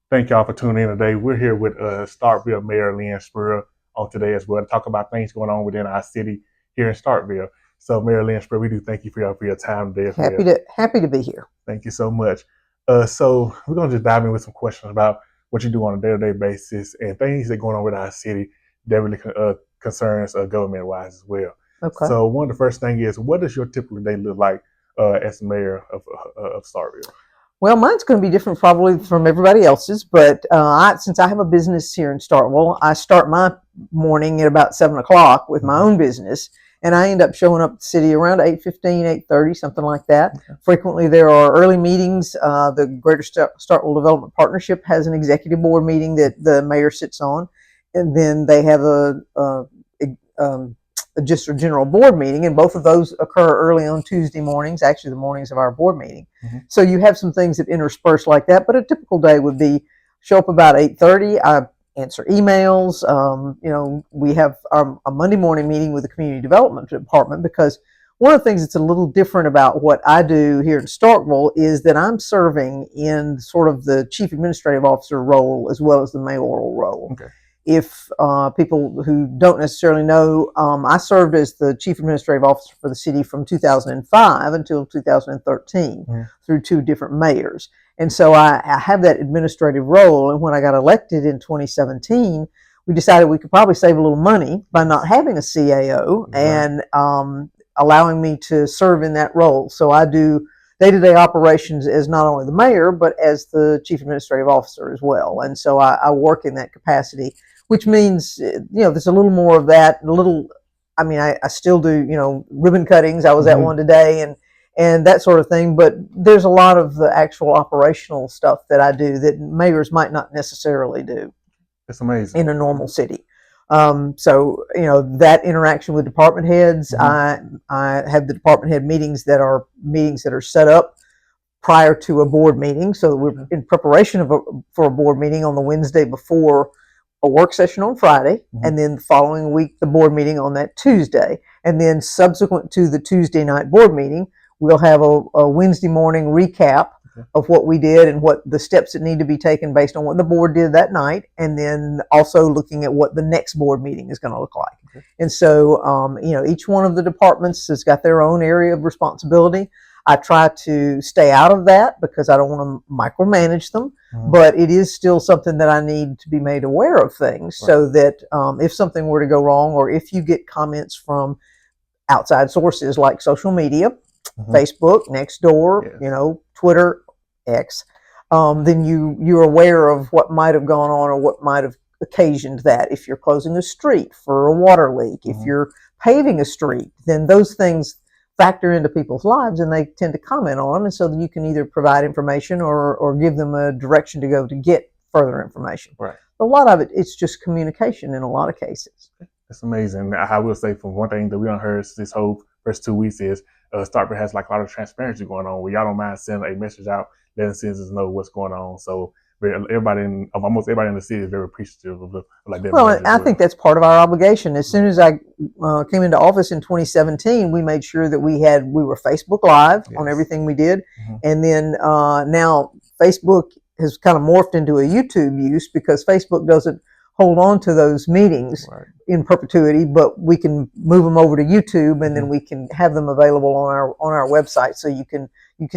Thank y'all for tuning in today. We're here with Starkville Mayor Lynn Spruill on today as well to talk about things going on within our city here in Starkville. So, Mayor Lynn Spruill, we do thank you for your time today as well. Happy to be here. Thank you so much. So, we're going to just dive in with some questions about what you do on a day-to-day basis and things that are going on with our city that really concerns government-wise as well. Okay. So, one of the first things is, what does your typical day look like as mayor of Starkville? Well, mine's going to be different probably from everybody else's, but since I have a business here in Starkville, I start my morning at about 7 o'clock with my own business, and I end up showing up at the city around 8:15, 8:30, something like that. Okay. Frequently, there are early meetings. The Greater Starkville Development Partnership has an executive board meeting that the mayor sits on, and then they have just a general board meeting, and both of those occur early on Tuesday mornings, actually the mornings of our board meeting. So you have some things that intersperse like that, but a typical day would be show up about 8:30. I answer emails. We have a Monday morning meeting with the community development department, because one of the things that's a little different about what I do here in Starkville is that I'm serving in sort of the chief administrative officer role as well as the mayoral role. Okay. If people who don't necessarily know, I served as the chief administrative officer for the city from 2005 until 2013 through two different mayors. And so I have that administrative role. And when I got elected in 2017, we decided we could probably save a little money by not having a CAO and allowing me to serve in that role. So I do day-to-day operations as not only the mayor, but as the chief administrative officer as well. And so I work in that capacity, which means, there's a little more of that, I still do, ribbon cuttings. I was at one today and that sort of thing, but there's a lot of the actual operational stuff that I do that mayors might not necessarily do. It's amazing. In a normal city. So, that interaction with department heads, I have the department head meetings that are set up prior to a board meeting. So we're in preparation for a board meeting on the Wednesday before a work session on Friday, and then the following week, the board meeting on that Tuesday. And then subsequent to the Tuesday night board meeting, we'll have a Wednesday morning recap of what we did and what the steps that need to be taken based on what the board did that night, and then also looking at what the next board meeting is going to look like. Okay. And so, each one of the departments has got their own area of responsibility. I try to stay out of that because I don't want to micromanage them, but it is still something that I need to be made aware of things so that if something were to go wrong, or if you get comments from outside sources like social media, Facebook, Nextdoor, Twitter, X, then you're aware of what might have gone on or what might have occasioned that. If you're closing a street for a water leak, if you're paving a street, then those things factor into people's lives and they tend to comment on them, and so that you can either provide information or give them a direction to go to get further information. Right. A lot of it's just communication in a lot of cases. That's amazing. I will say, from one thing that we heard this whole first 2 weeks is Starkville has like a lot of transparency going on where y'all don't mind sending a message out, letting citizens know what's going on. So almost everybody in the city is very appreciative of like that. Well, I think that's part of our obligation. As soon as I came into office in 2017, we made sure that we were Facebook Live on everything we did, and then now Facebook has kind of morphed into a YouTube use because Facebook doesn't hold on to those meetings in perpetuity, but we can move them over to YouTube, and then we can have them available on our website. So you can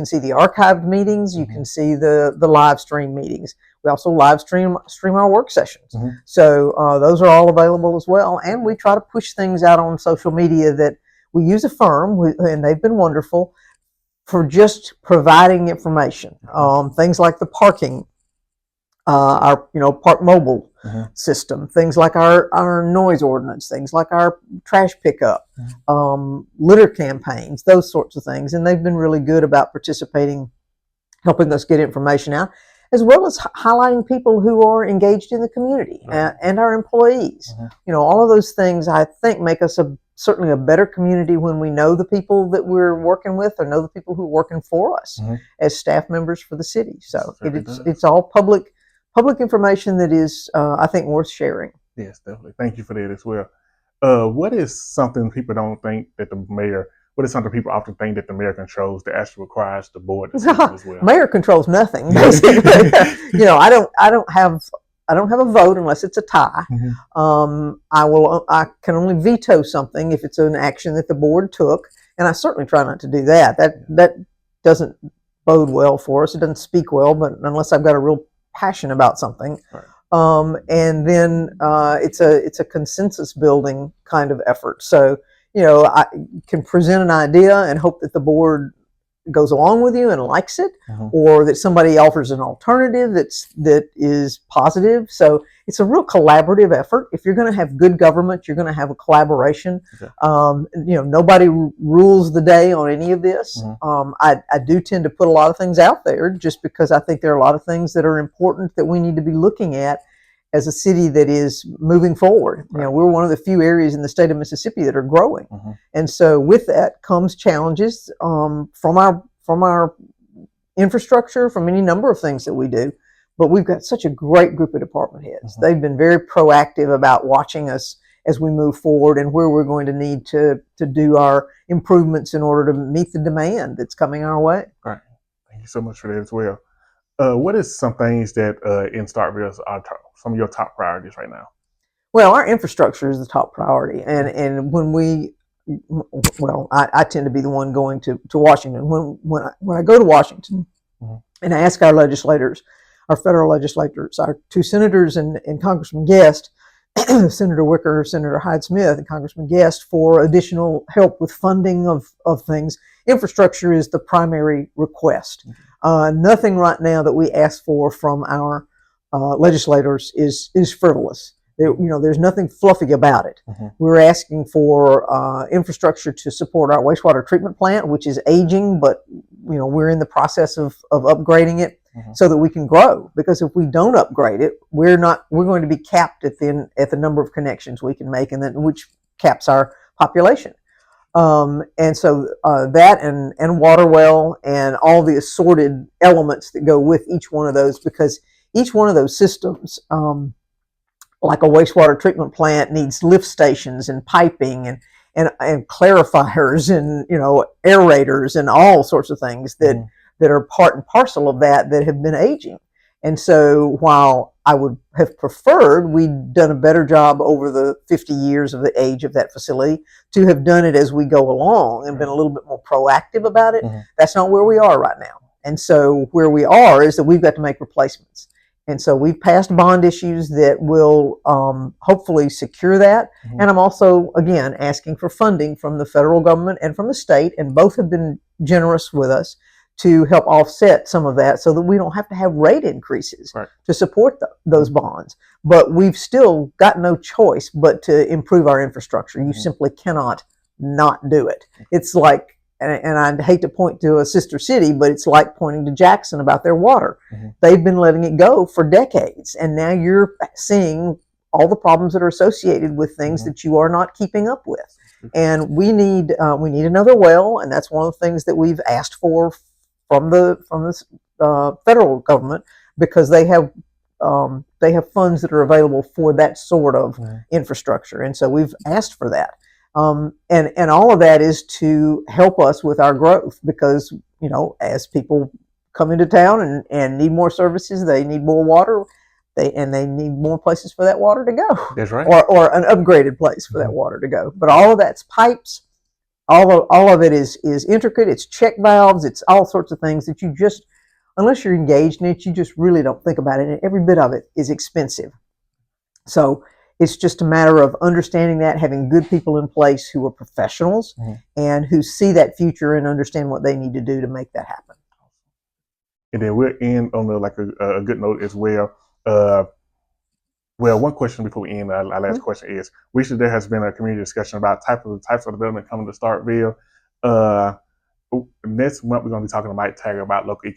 see the archived meetings, you can see the live stream meetings. We also live stream our work sessions. So those are all available as well. And we try to push things out on social media that we use a firm, and they've been wonderful for just providing information. Things like the parking, our Park Mobile system, things like our noise ordinance, things like our trash pickup, litter campaigns, those sorts of things. And they've been really good about participating, helping us get information out, as well as highlighting people who are engaged in the community and our employees. All of those things I think make us certainly a better community when we know the people that we're working with or know the people who are working for us as staff members for the city. So it's all public information that is, I think, worth sharing. Yes, definitely. Thank you for that as well. What is something people don't think that the mayor what is something people often think that the mayor controls that actually requires the board to see as well? Mayor controls nothing, basically. I don't have a vote unless it's a tie. I can only veto something if it's an action that the board took, and I certainly try not to do that. That doesn't bode well for us. It doesn't speak well, but unless I've got a real passion about something. Right. And then it's a consensus building kind of effort. So I can present an idea and hope that the board goes along with you and likes it, or that somebody offers an alternative that is positive. So it's a real collaborative effort. If you're going to have good government, you're going to have a collaboration. Okay. Nobody rules the day on any of this. I do tend to put a lot of things out there just because I think there are a lot of things that are important that we need to be looking at as a city that is moving forward. Right. We're one of the few areas in the state of Mississippi that are growing. And so with that comes challenges from our infrastructure, from any number of things that we do. But we've got such a great group of department heads. They've been very proactive about watching us as we move forward and where we're going to need to do our improvements in order to meet the demand that's coming our way. Right. Thank you so much for that as well. What is some things that in Starkville are some of your top priorities right now? Well, our infrastructure is the top priority, and when I tend to be the one going to Washington. When I go to Washington and I ask our legislators, our federal legislators, our two senators and Congressman Guest, Senator Wicker, Senator Hyde-Smith, and Congressman Guest, for additional help with funding of things, infrastructure is the primary request. Nothing right now that we ask for from our legislators is frivolous. There's nothing fluffy about it. We're asking for infrastructure to support our wastewater treatment plant, which is aging, but we're in the process of upgrading it so that we can grow. Because if we don't upgrade it, we're going to be capped at the number of connections we can make, and then which caps our population. And so that and water well and all the assorted elements that go with each one of those, because each one of those systems, like a wastewater treatment plant, needs lift stations and piping and clarifiers and aerators and all sorts of things that are part and parcel of that have been aging. And so while I would have preferred we'd done a better job over the 50 years of the age of that facility to have done it as we go along and been a little bit more proactive about it, that's not where we are right now. And so where we are is that we've got to make replacements. And so we've passed bond issues that will hopefully secure that. And I'm also, again, asking for funding from the federal government and from the state, and both have been generous with us to help offset some of that so that we don't have to have rate increases to support those bonds. But we've still got no choice but to improve our infrastructure. You simply cannot not do it. It's like, and I'd hate to point to a sister city, but it's like pointing to Jackson about their water. They've been letting it go for decades, and now you're seeing all the problems that are associated with things that you are not keeping up with. And we need another well, and that's one of the things that we've asked for from the federal government, because they have funds that are available for that sort of infrastructure, and so we've asked for that. And all of that is to help us with our growth, because as people come into town and need more services, they need more water, they need more places for that water to go. That's right. Or an upgraded place for that water to go. But all of that's pipes. All of it is intricate. It's check valves. It's all sorts of things that you just, unless you're engaged in it, you just really don't think about it. And every bit of it is expensive. So it's just a matter of understanding that, having good people in place who are professionals and who see that future and understand what they need to do to make that happen. And then we'll end on a good note as well. Well, one question before we end, our last question is: recently there has been a community discussion about types of development coming to Starkville. Next month we're going to be talking to Mike Taggart about local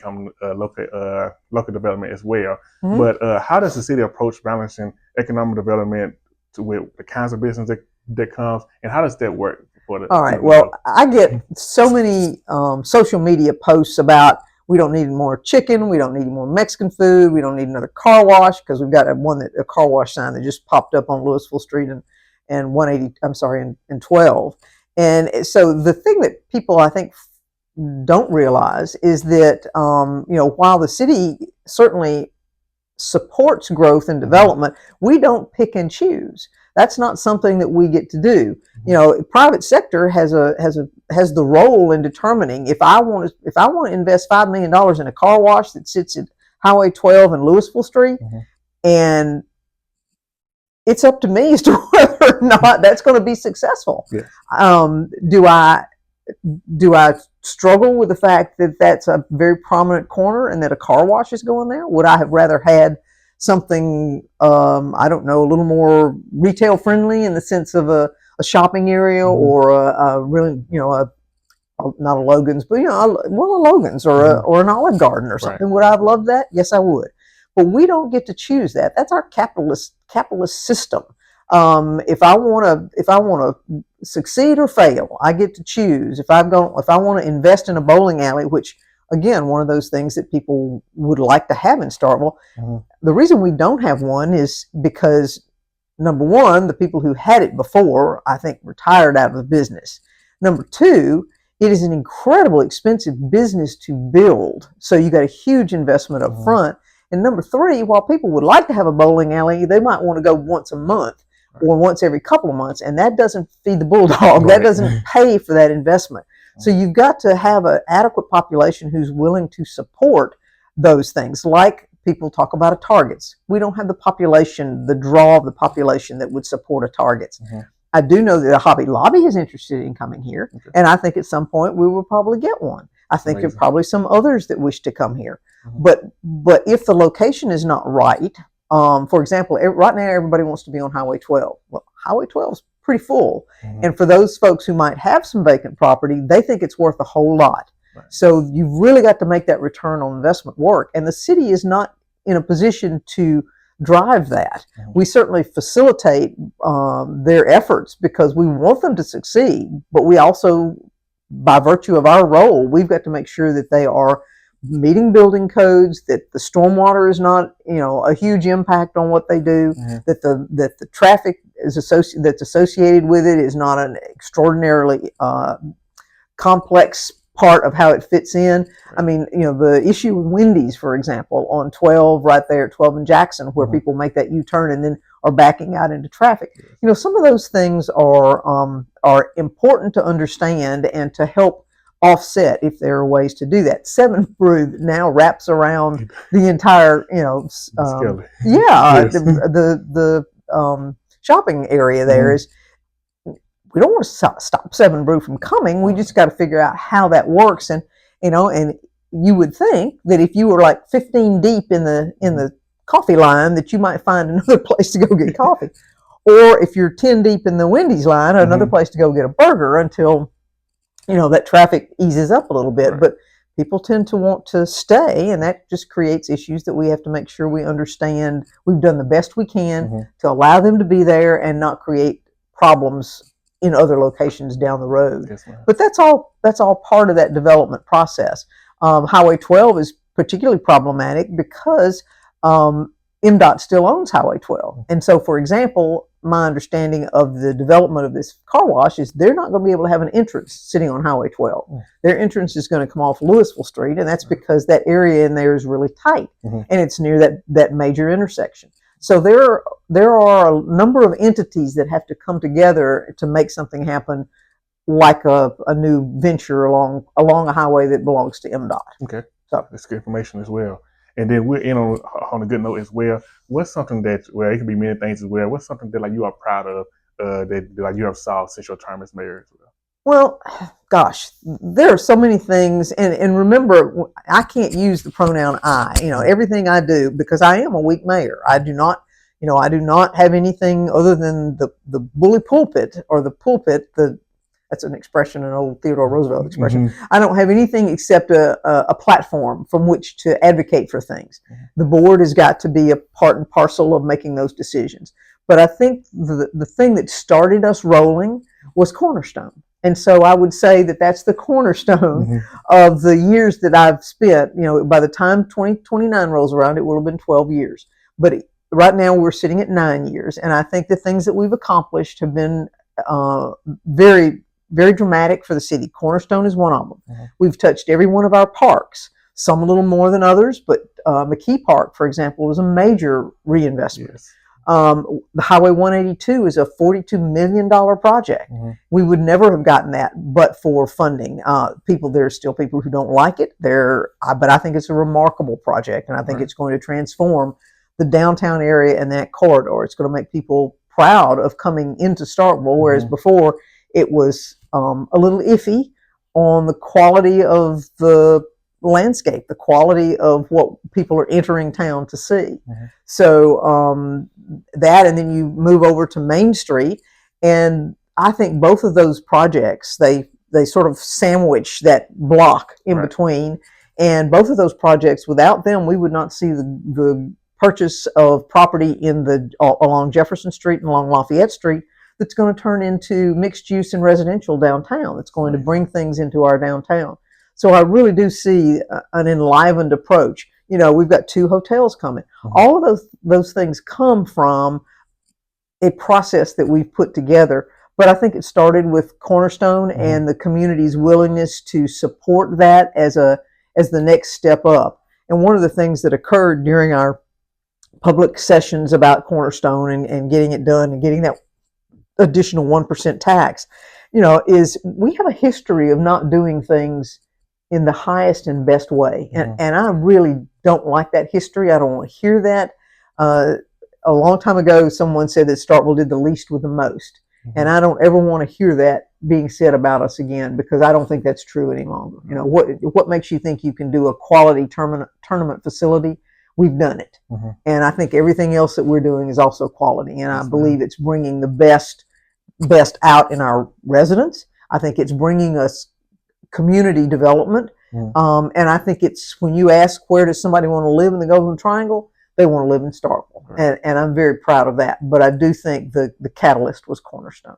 development as well. But how does the city approach balancing economic development with the kinds of business that comes, and how does that work? All right. Well, I get so many social media posts about we don't need more chicken, we don't need more Mexican food, we don't need another car wash, because we've got a car wash sign that just popped up on Louisville Street and 12. And so the thing that people, I think, don't realize is that, while the city certainly supports growth and development, we don't pick and choose. That's not something that we get to do. Private sector has the role in determining if I want to invest $5 million in a car wash that sits at Highway 12 and Louisville Street, and it's up to me as to whether or not that's going to be successful. Do I struggle with the fact that that's a very prominent corner and that a car wash is going there? Would I have rather had something, I don't know, a little more retail friendly in the sense of a shopping area, or a really, not a Logan's, but a Logan's or an Olive Garden or something? Right. Would I have loved that? Yes, I would. But we don't get to choose that. That's our capitalist system. If I want to succeed or fail, I get to choose. If I want to invest in a bowling alley, which again, one of those things that people would like to have in Starkville. The reason we don't have one is because, number one, the people who had it before, I think, retired out of the business. Number two, it is an incredibly expensive business to build, so you got a huge investment up front. And number three, while people would like to have a bowling alley, they might want to go once a month or once every couple of months, and that doesn't feed the bulldog. That doesn't pay for that investment. So you've got to have an adequate population who's willing to support those things. Like people talk about a Target's. We don't have the population, the draw of the population that would support a Target's. I do know that a Hobby Lobby is interested in coming here, and I think at some point we will probably get one. I think there are probably some others that wish to come here. But if the location is not right, for example, right now everybody wants to be on Highway 12. Well, Highway 12 is pretty full. And for those folks who might have some vacant property, they think it's worth a whole lot. So you've really got to make that return on investment work. And the city is not in a position to drive that. We certainly facilitate their efforts because we want them to succeed, but we also, by virtue of our role, we've got to make sure that they are meeting building codes, that the stormwater is not, a huge impact on what they do, that the traffic is that's associated with it is not an extraordinarily complex part of how it fits in. I mean, the issue with Wendy's, for example, on 12, right there at 12 and Jackson, where people make that U-turn and then are backing out into traffic. Some of those things are important to understand and to help offset if there are ways to do that. Seven Brew now wraps around the entire, the shopping area there is. We don't want to stop Seven Brew from coming. We just got to figure out how that works. And you would think that if you were like 15 deep in the coffee line, that you might find another place to go get coffee, or if you're 10 deep in the Wendy's line, another place to go get a burger until that traffic eases up a little bit. But people tend to want to stay, and that just creates issues that we have to make sure we understand. We've done the best we can to allow them to be there and not create problems in other locations down the road. But that's all part of that development process. Highway 12 is particularly problematic because MDOT still owns Highway 12. And so, for example, my understanding of the development of this car wash is they're not going to be able to have an entrance sitting on Highway 12. Their entrance is going to come off Louisville Street, and that's because that area in there is really tight, and it's near that major intersection. So there are a number of entities that have to come together to make something happen, like a new venture along a highway that belongs to MDOT. Okay, so that's good information as well. And then we're in on a good note as well. What's something that, well, it can be many things as well. What's something that you are proud of that you have solved since your term as mayor as well? Well, gosh, there are so many things, and remember, I can't use the pronoun I. Everything I do, because I am a weak mayor. I do not have anything other than the bully pulpit or the pulpit. That's an expression, an old Theodore Roosevelt expression. I don't have anything except a platform from which to advocate for things. The board has got to be a part and parcel of making those decisions. But I think the thing that started us rolling was Cornerstone. And so I would say that that's the cornerstone of the years that I've spent. By the time 2029 rolls around, it will have been 12 years. But right now we're sitting at 9 years. And I think the things that we've accomplished have been very, very dramatic for the city. Cornerstone is one of them. We've touched every one of our parks, some a little more than others, but McKee Park, for example, was a major reinvestment. Yes. The Highway 182 is a $42 million project. We would never have gotten that but for funding. There are still people who don't like it. But I think it's a remarkable project, and I think it's going to transform the downtown area and that corridor. It's going to make people proud of coming into Starkville, whereas before it was a little iffy on the quality of the landscape, the quality of what people are entering town to see. So that, and then you move over to Main Street, and I think both of those projects, they sort of sandwich that block in between, and both of those projects, without them, we would not see the purchase of property along Jefferson Street and along Lafayette Street that's going to turn into mixed use and residential downtown. It's going to bring things into our downtown. So I really do see an enlivened approach. We've got 2 hotels coming. All of those things come from a process that we've put together. But I think it started with Cornerstone and the community's willingness to support that as the next step up. And one of the things that occurred during our public sessions about Cornerstone and getting it done and getting that additional 1% tax, is we have a history of not doing things in the highest and best way. And I really don't like that history. I don't want to hear that. A long time ago, someone said that Starkville did the least with the most. And I don't ever want to hear that being said about us again, because I don't think that's true any longer. What makes you think you can do a quality tournament facility? We've done it. And I think everything else that we're doing is also quality. And I believe it's bringing the best out in our residents. I think it's bringing us community development. And I think it's, when you ask where does somebody want to live in the Golden Triangle, they want to live in Starkville. And I'm very proud of that. But I do think the catalyst was Cornerstone.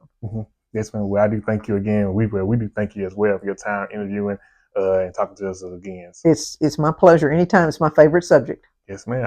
Yes, ma'am. Well, I do thank you again. We do thank you as well for your time interviewing and talking to us again. It's my pleasure. Anytime. It's my favorite subject. Yes, ma'am.